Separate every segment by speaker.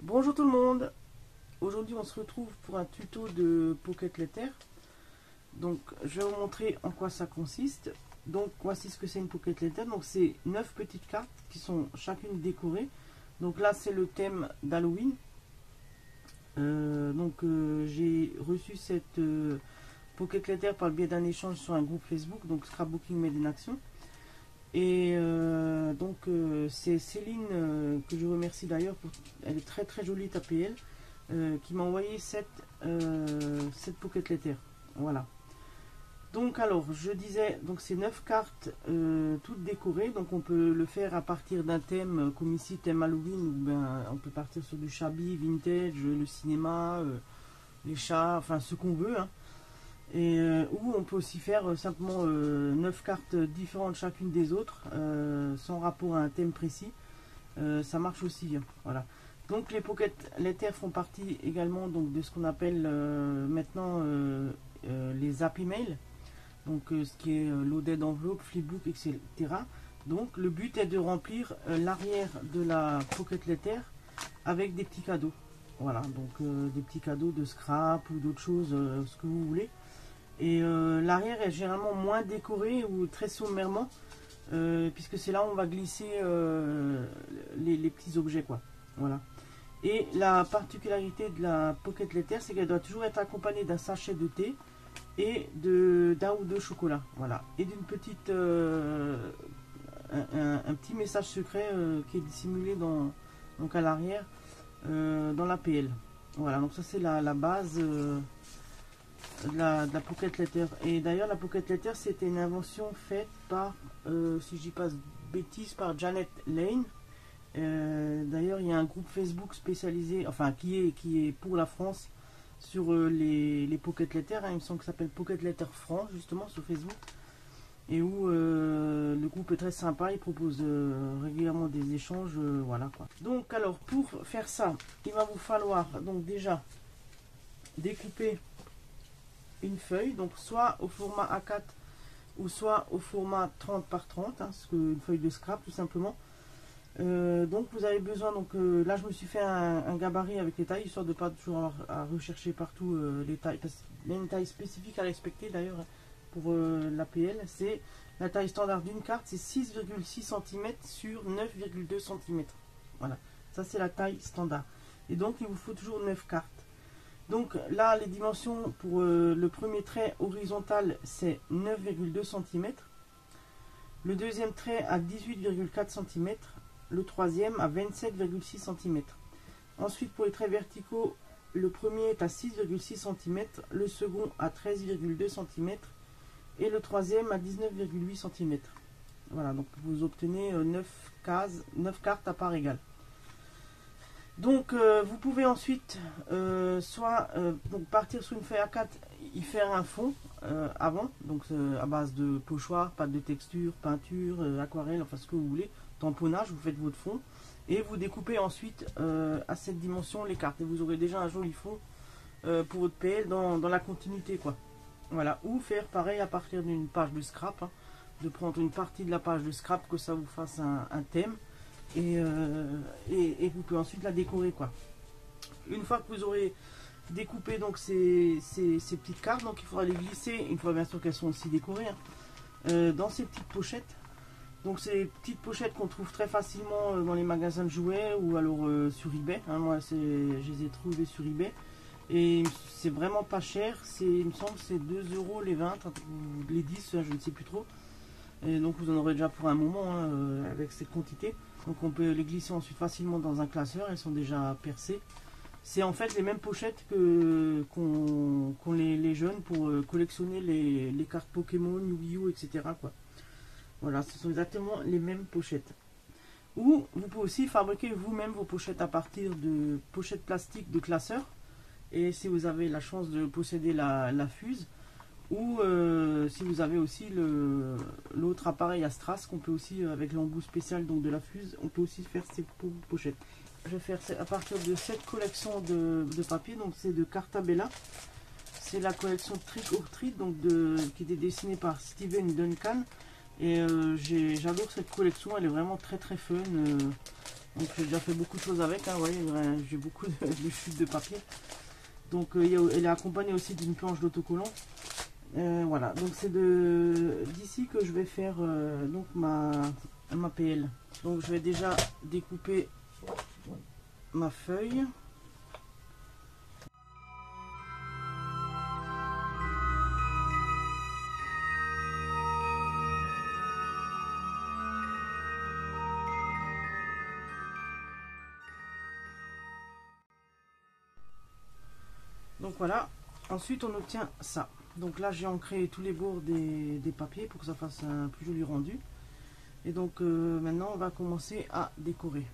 Speaker 1: Bonjour tout le monde, aujourd'hui on se retrouve pour un tuto de Pocket Letter. Donc je vais vous montrer en quoi ça consiste. Donc voici ce que c'est une Pocket Letter. Donc c'est 9 petites cartes qui sont chacune décorées. Donc là c'est le thème d'Halloween. J'ai reçu cette Pocket Letter par le biais d'un échange sur un groupe Facebook, donc Scrapbooking Made in Action. Et c'est Céline que je remercie d'ailleurs, elle est très très jolie, tapez elle, qui m'a envoyé cette Pocket Letter. Voilà. Donc alors je disais, donc c'est 9 cartes toutes décorées, donc on peut le faire à partir d'un thème comme ici, thème Halloween, ou ben on peut partir sur du shabby, vintage, le cinéma, les chats, enfin ce qu'on veut, hein. Et ou on peut aussi faire simplement 9 cartes différentes chacune des autres, sans rapport à un thème précis. Ça marche aussi, hein, voilà. Donc les Pocket Letters font partie également donc, de ce qu'on appelle maintenant les Happy Mail. Donc ce qui est loaded enveloppe, flipbook, etc. Donc le but est de remplir l'arrière de la Pocket Letter avec des petits cadeaux. Voilà, donc des petits cadeaux de scrap ou d'autres choses, ce que vous voulez. Et l'arrière est généralement moins décoré ou très sommairement, puisque c'est là où on va glisser les petits objets, quoi. Voilà. Et la particularité de la Pocket Letter, c'est qu'elle doit toujours être accompagnée d'un sachet de thé et d'un ou deux chocolats. Voilà. Et d'une petite un petit message secret qui est dissimulé donc à l'arrière dans la PL. Voilà, donc ça c'est la base de la Pocket Letter. Et d'ailleurs la Pocket Letter c'était une invention faite par, si je dis pas de bêtises, par Janet Lane. D'ailleurs il y a un groupe Facebook spécialisé, enfin qui est pour la France, sur les Pocket Letter, hein. Il me semble que ça s'appelle Pocket Letter France justement sur Facebook, et où le groupe est très sympa, il propose régulièrement des échanges, voilà quoi. Donc alors pour faire ça, il va vous falloir donc déjà découper une feuille, donc soit au format A4 ou soit au format 30 par 30, hein, une feuille de scrap tout simplement. Donc vous avez besoin, donc là je me suis fait un gabarit avec les tailles, histoire de pas toujours avoir à rechercher partout les tailles, parce qu'il y a une taille spécifique à respecter d'ailleurs pour l'APL. C'est la taille standard d'une carte, c'est 6,6 cm sur 9,2 cm. Voilà, ça c'est la taille standard. Et donc il vous faut toujours 9 cartes. Donc là les dimensions pour le premier trait horizontal c'est 9,2 cm, le deuxième trait à 18,4 cm, le troisième à 27,6 cm. Ensuite pour les traits verticaux, le premier est à 6,6 cm, le second à 13,2 cm et le troisième à 19,8 cm. Voilà, donc vous obtenez 9 cartes à part égale. Donc vous pouvez ensuite soit partir sur une feuille A4, y faire un fond avant, donc à base de pochoir, pâte de texture, peinture, aquarelle, enfin ce que vous voulez, tamponnage, vous faites votre fond et vous découpez ensuite à cette dimension les cartes et vous aurez déjà un joli fond pour votre PL dans la continuité, quoi. Voilà, ou faire pareil à partir d'une page de scrap, hein, de prendre une partie de la page de scrap, que ça vous fasse un thème. Et vous pouvez ensuite la décorer, quoi. Une fois que vous aurez découpé donc ces petites cartes, donc il faudra les glisser, une fois bien sûr qu'elles sont aussi décorées, hein, dans ces petites pochettes. Donc ces petites pochettes qu'on trouve très facilement dans les magasins de jouets ou alors sur eBay, hein. Moi je les ai trouvées sur eBay et c'est vraiment pas cher, il me semble c'est 2 € les 20 ou les 10, je ne sais plus trop. Et donc vous en aurez déjà pour un moment, hein, avec cette quantité. Donc on peut les glisser ensuite facilement dans un classeur, elles sont déjà percées. C'est en fait les mêmes pochettes qu'ont les jeunes pour collectionner les cartes Pokémon, Yu-Gi-Oh, etc., quoi. Voilà, ce sont exactement les mêmes pochettes. Ou vous pouvez aussi fabriquer vous-même vos pochettes à partir de pochettes plastiques de classeurs. Et si vous avez la chance de posséder la fuse, ou si vous avez aussi l'autre appareil à strass qu'on peut aussi, avec l'embout spécial donc de la fuse, on peut aussi faire ces pochettes. Je vais faire à partir de cette collection de papier, donc c'est de Cartabella. c'est la collection Trick or Treat, donc qui était dessinée par Steven Duncan. Et j'adore cette collection, elle est vraiment très très fun. Donc j'ai déjà fait beaucoup de choses avec, hein, vous voyez, j'ai beaucoup de chutes de papier. Donc elle est accompagnée aussi d'une planche d'autocollant. Voilà, donc c'est d'ici que je vais faire donc ma PL. Donc je vais déjà découper ma feuille. Donc voilà, ensuite on obtient ça. Donc là j'ai ancré tous les bords des papiers pour que ça fasse un plus joli rendu. Et donc maintenant on va commencer à décorer.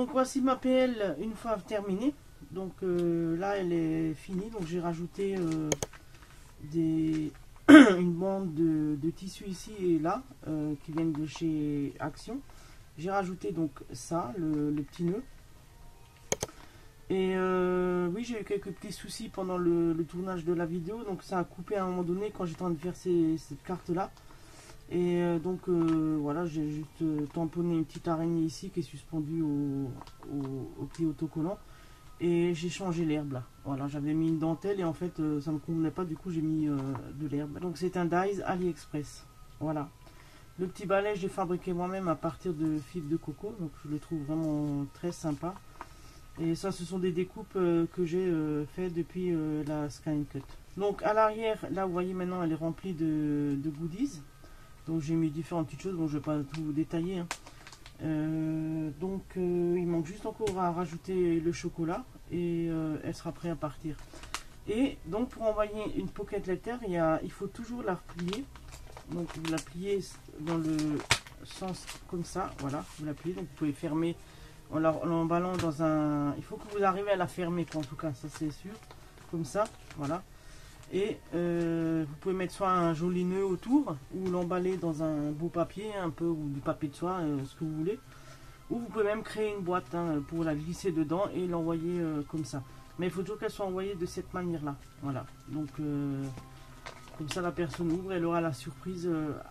Speaker 1: Donc voici ma PL une fois terminée. Donc là elle est finie. Donc j'ai rajouté une bande de tissu ici et là qui viennent de chez Action. J'ai rajouté donc ça, le petit nœud. Et oui, j'ai eu quelques petits soucis pendant le tournage de la vidéo, donc ça a coupé à un moment donné quand j'étais en train de faire cette carte là. Et donc voilà, j'ai juste tamponné une petite araignée ici qui est suspendue au pied autocollant. Et j'ai changé l'herbe là. Voilà, j'avais mis une dentelle et en fait ça ne me convenait pas, du coup j'ai mis de l'herbe. Donc c'est un dies AliExpress. Voilà. Le petit balai, j'ai fabriqué moi-même à partir de fibres de coco, donc je le trouve vraiment très sympa. Et ça, ce sont des découpes que j'ai fait depuis la Sky Cut. Donc à l'arrière, là vous voyez maintenant, elle est remplie de goodies. Donc j'ai mis différentes petites choses, bon je ne vais pas tout vous détailler. Hein. Il manque juste encore à rajouter le chocolat et elle sera prête à partir. Et donc pour envoyer une pocket letter, il faut toujours la replier. Donc vous la pliez dans le sens comme ça, voilà, vous la pliez, donc vous pouvez fermer en l'emballant dans un... Il faut que vous arrivez à la fermer, quoi, en tout cas, ça c'est sûr, comme ça, voilà. Et vous pouvez mettre soit un joli nœud autour, ou l'emballer dans un beau papier, un peu, ou du papier de soie, ce que vous voulez. Ou vous pouvez même créer une boîte hein, pour la glisser dedans et l'envoyer comme ça. Mais il faut toujours qu'elle soit envoyée de cette manière-là, voilà. Donc... comme ça la personne ouvre, elle aura la surprise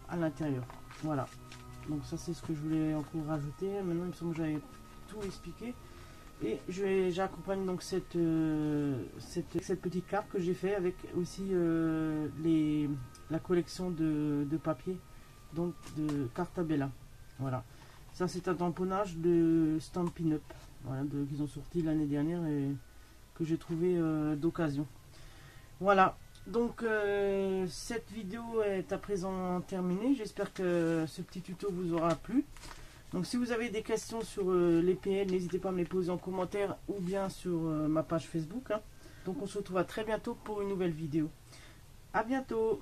Speaker 1: à l'intérieur. Voilà. Donc ça c'est ce que je voulais encore rajouter. Maintenant il me semble que j'avais tout expliqué. Et j'accompagne donc cette petite carte que j'ai fait avec aussi la collection de papier. Donc de Cartabella. Voilà. Ça c'est un tamponnage de Stampin' Up. Voilà, qu'ils ont sorti l'année dernière et que j'ai trouvé d'occasion. Voilà. Donc cette vidéo est à présent terminée, j'espère que ce petit tuto vous aura plu. Donc si vous avez des questions sur les PL, n'hésitez pas à me les poser en commentaire ou bien sur ma page Facebook. Hein. Donc on se retrouve à très bientôt pour une nouvelle vidéo. À bientôt.